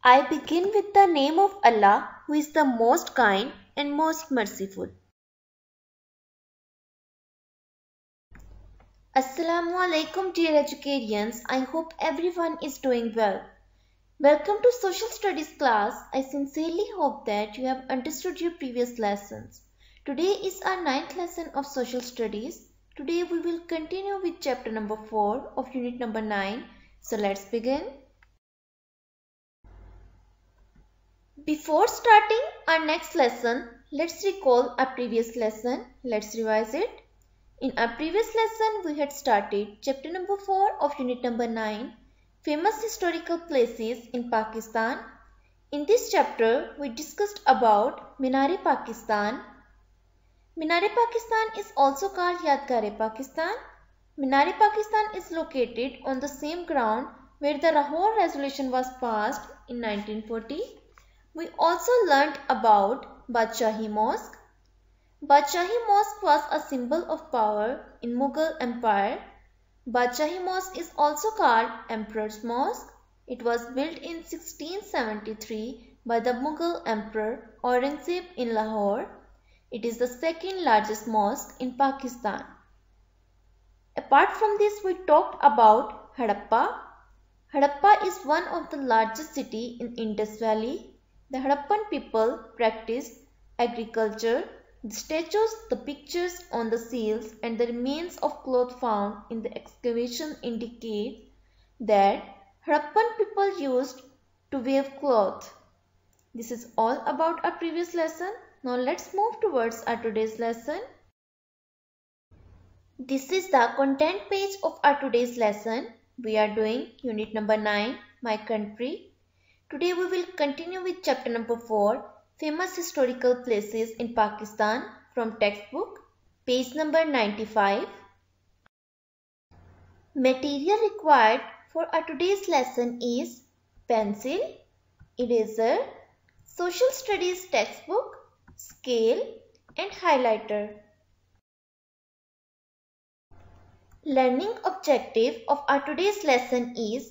I begin with the name of Allah, who is the most kind and most merciful. Assalamu alaikum, dear educarians. I hope everyone is doing well. Welcome to Social Studies class. I sincerely hope that you have understood your previous lessons. Today is our 9th lesson of Social Studies. Today we will continue with chapter number 4 of unit number 9. So let's begin. Before starting our next lesson, let's recall our previous lesson. Let's revise it. In our previous lesson, we had started chapter number 4 of unit number 9, Famous Historical Places in Pakistan. In this chapter, we discussed about Minar-e-Pakistan. Minar-e-Pakistan is also called Yadgar-e-Pakistan. Minar-e-Pakistan is located on the same ground where the Lahore Resolution was passed in 1940. We also learnt about Badshahi Mosque. Badshahi Mosque was a symbol of power in Mughal Empire. Badshahi Mosque is also called Emperor's Mosque. It was built in 1673 by the Mughal Emperor Aurangzeb in Lahore. It is the second largest mosque in Pakistan. Apart from this, we talked about Harappa. Harappa is one of the largest cities in Indus Valley. The Harappan people practiced agriculture. The statues, the pictures on the seals and the remains of cloth found in the excavation indicate that Harappan people used to weave cloth. This is all about our previous lesson. Now let's move towards our today's lesson. This is the content page of our today's lesson. We are doing unit number 9, My Country. Today we will continue with chapter number 4, Famous Historical Places in Pakistan from textbook, page number 95. Material required for our today's lesson is pencil, eraser, social studies textbook, scale and highlighter. Learning objective of our today's lesson is,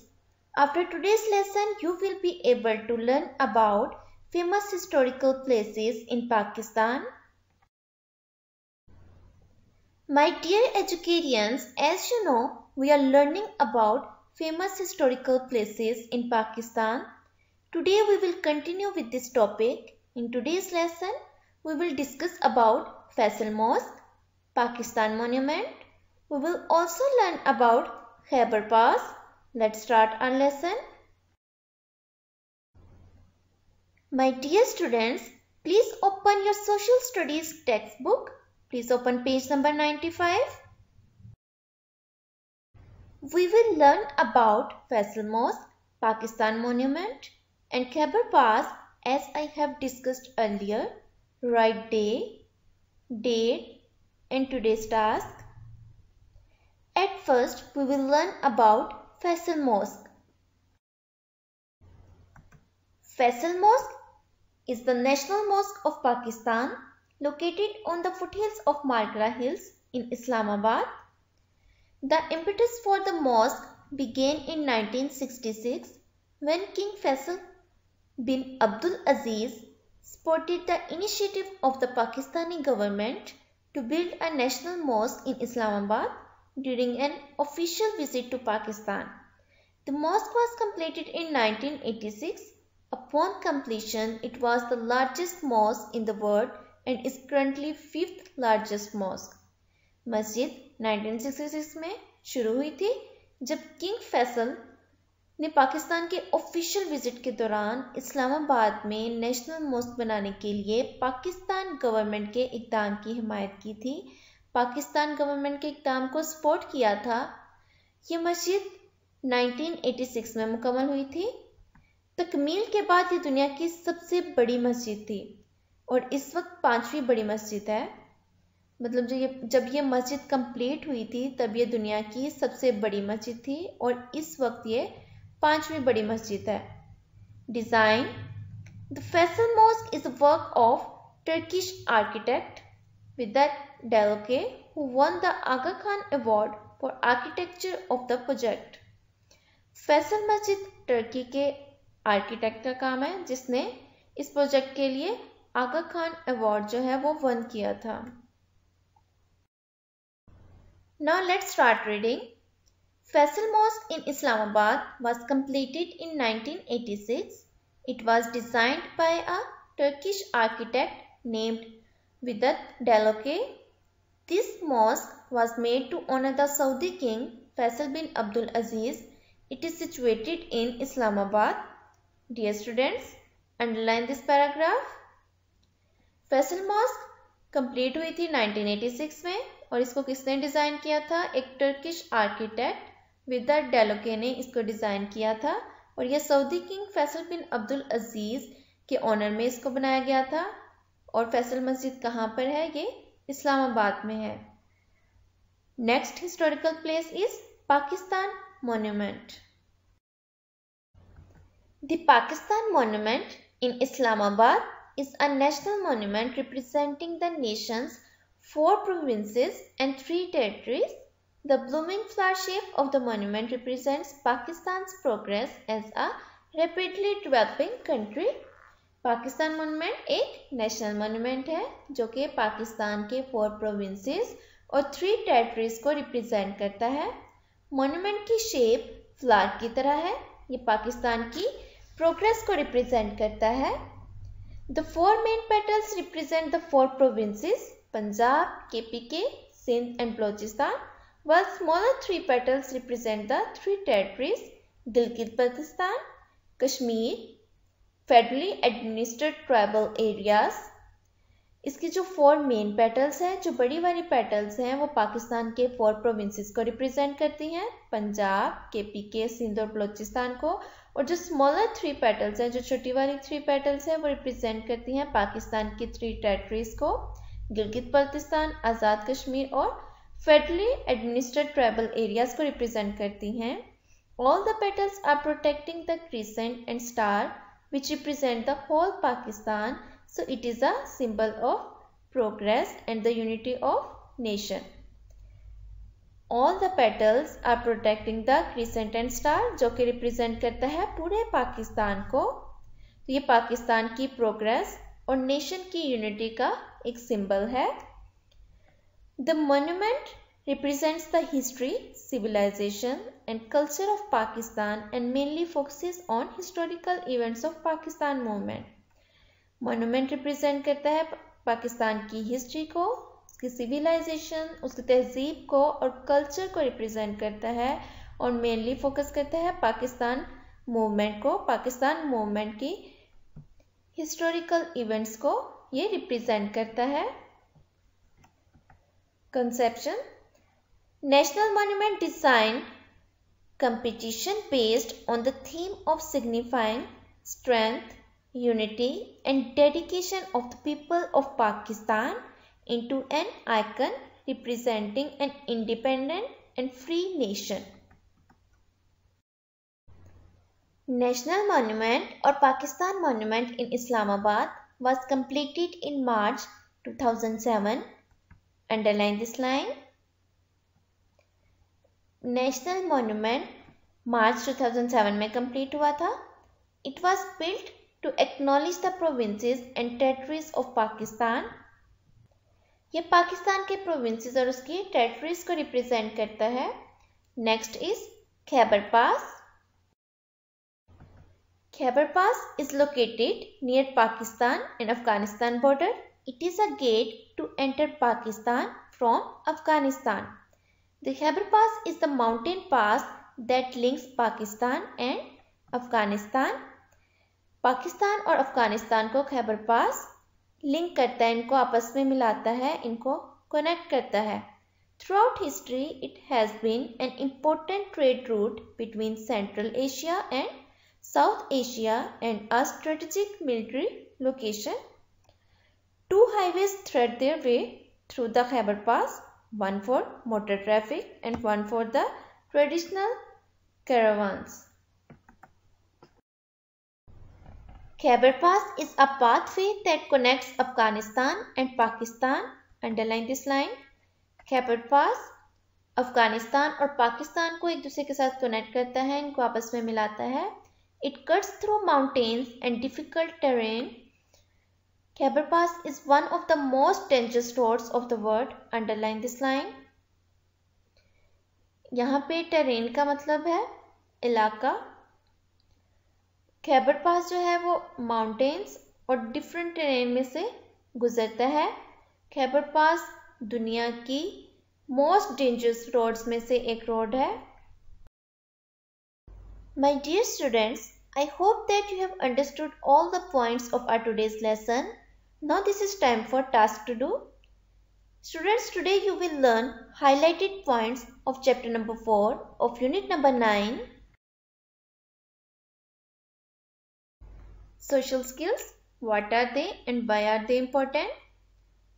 after today's lesson, you will be able to learn about famous historical places in Pakistan. My dear educarians, as you know, we are learning about famous historical places in Pakistan. Today we will continue with this topic. In today's lesson, we will discuss about Faisal Mosque, Pakistan Monument. We will also learn about Khyber Pass. Let's start our lesson. My dear students, please open your social studies textbook. Please open page number 95. We will learn about Faisal Mosque, Pakistan Monument and Khyber Pass as I have discussed earlier. Write day, date and today's task. At first, we will learn about Faisal Mosque. Faisal Mosque is the national mosque of Pakistan located on the foothills of Margara Hills in Islamabad. The impetus for the mosque began in 1966 when King Faisal bin Abdul Aziz supported the initiative of the Pakistani government to build a national mosque in Islamabad during an official visit to Pakistan. The mosque was completed in 1986. Upon completion, it was the largest mosque in the world and is currently 5th largest mosque. मस्जिद 1966 में शुरू हुई थी जब King Faisal ने पाकिस्तान के official visit के दौरान इस्लामाबाद में नेशनल मॉस्क बनाने के लिए पाकिस्तान गवर्नमेंट के इक़दाम की हिमायत की थी। पाकिस्तान गवर्नमेंट के इक़दाम को सपोर्ट किया था। ये मस्जिद 1986 में मुकम्मल हुई थी। तकमील के बाद ये दुनिया की सबसे बड़ी मस्जिद थी और इस वक्त 5वीं बड़ी मस्जिद है। मतलब जब ये मस्जिद कंप्लीट हुई थी तब ये दुनिया की सबसे बड़ी मस्जिद थी और इस वक्त ये 5वीं बड़ी मस्जिद है। Design: the Faisal mosque is a work of Turkish architect Vedat Dalokay who won the Aga Khan Award for Architecture of the project. Faisal मस्जिद टर्की के आर्किटेक्ट का काम है जिसने इस प्रोजेक्ट के लिए आगा खान अवार्ड जो है वो वन किया था। Now let's start reading. Faisal Mosque in Islamabad was completed in 1986. It was designed by a Turkish architect named Vedat Daloke. This mosque was made to honor the Saudi king Faisal bin Abdul Aziz. It is situated in Islamabad. Dear students, underline this paragraph. Faisal Mosque complete हुई थी 1986 में और इसको किसने design किया था? एक Turkish architect Vedat डेलोके ने इसको डिज़ाइन किया था और यह सऊदी किंग फैसल बिन अब्दुल अजीज़ के ऑनर में इसको बनाया गया था। और फैसल मस्जिद कहाँ पर है? ये इस्लामाबाद में है। Next historical place is Pakistan monument. The Pakistan monument in Islamabad is a national monument representing the nation's 4 provinces and 3 territories. The blooming flower shape of the monument represents Pakistan's progress as a rapidly developing country. Pakistan monument एक national monument है जो कि पाकिस्तान के 4 provinces और 3 territories को represent करता है। Monument की शेप फ्लावर की तरह है। ये पाकिस्तान की प्रोग्रेस को रिप्रेजेंट करता है। The 4 main petals represent the 4 provinces, Punjab, KPK, Sindh and Balochistan, while smaller 3 petals represent the 3 territories, Gilgit-Baltistan, Kashmir, federally administered tribal areas. इसकी जो 4 मेन पेटल्स हैं, जो बड़ी वाली पेटल्स हैं, वो पाकिस्तान के 4 प्रोविंसेस को रिप्रेजेंट करती हैं, पंजाब, KPK, सिंध और बलोचिस्तान को। और जो स्मॉलर 3 पेटल्स हैं, जो छोटी वाली 3 पेटल्स हैं, वो रिप्रेजेंट करती हैं पाकिस्तान की 3 टेरिटरीज को, गिलगित बल्तिस्तान, आज़ाद कश्मीर और फेडरली एडमिनिस्ट्रेड ट्राइबल एरियाज को रिप्रेजेंट करती हैं। All the petals are protecting the crescent and star which represent the whole Pakistan, so it is a symbol of progress and the unity of nation. All the petals are protecting the crescent and star, जो कि represent करता है पूरे पाकिस्तान को। तो ये पाकिस्तान की progress और नेशन की यूनिटी का एक सिंबल है। The monument represents the history, civilization and culture of Pakistan and mainly focuses on historical events of Pakistan movement. Monument represent करता है पाकिस्तान की हिस्ट्री को, उसकी सिविलाइजेशन, उसकी तहजीब को और कल्चर को रिप्रेजेंट करता है और मेनली फोकस करता है पाकिस्तान मूवमेंट को, पाकिस्तान मूवमेंट की हिस्टोरिकल इवेंट्स को ये रिप्रेजेंट करता है। Conception: national monument design competition based on the theme of signifying strength, unity and dedication of the people of Pakistan into an icon representing an independent and free nation. National Monument or Pakistan Monument in Islamabad was completed in March 2007. Underline this line. National Monument March 2007 में complete हुआ था. It was built to acknowledge the provinces and territories of Pakistan. ये पाकिस्तान के provinces और उसकी territories को represent करता है। Next is Khyber Pass. Khyber Pass is located near Pakistan and Afghanistan border. It is a gate to enter Pakistan from Afghanistan. The Khyber Pass is the mountain pass that links Pakistan and Afghanistan. Pakistan और अफगानिस्तान को खैबर पास link करता है, इनको आपस में मिलाता है, इनको कनेक्ट करता है. Throughout history it has been an important trade route between Central Asia and South Asia and a strategic military location. 2 highways thread their way through the Khyber Pass, one for motor traffic and one for the traditional caravans. Khyber Pass is a pathway that connects Afghanistan and Pakistan. Underline this line. Khyber Pass Afghanistan और पाकिस्तान को एक दूसरे के साथ connect करता है, इनको आपस में मिलाता है. It cuts through mountains and difficult terrain. Khyber Pass is one of the most dangerous roads of the world. Underline this line. यहाँ पे terrain का मतलब है इलाका. खैबर पास जो है वो माउंटेन्स और डिफरेंट टेरेन में से गुजरता है. खैबर पास दुनिया की मोस्ट डेंजरस रोड्स में से एक रोड है. My dear students, I hope that you have understood all the points of our today's lesson. Now this is time for task to do. Students, today you will learn highlighted points of chapter number 4 of unit number 9. Social skills. What are they and why are they important?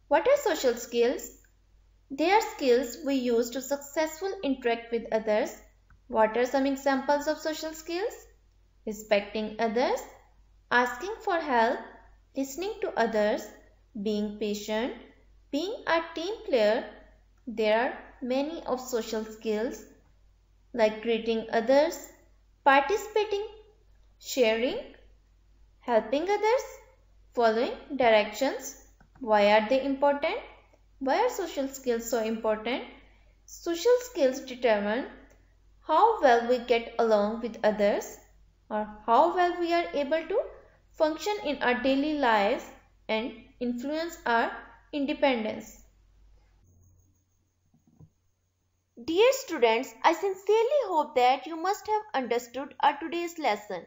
What are social skills? They are skills we use to successfully interact with others. What are some examples of social skills? Respecting others, asking for help, listening to others, being patient, being a team player. There are many of social skills like greeting others, participating, sharing, helping others, following directions. Why are they important? Why are social skills so important? Social skills determine how well we get along with others or how well we are able to function in our daily lives and influence our independence. Dear students, I sincerely hope that you must have understood our today's lesson.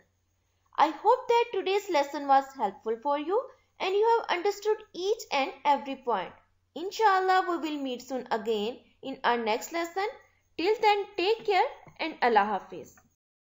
I hope that today's lesson was helpful for you and you have understood each and every point. Inshallah, we will meet soon again in our next lesson. Till then, take care and Allah Hafiz.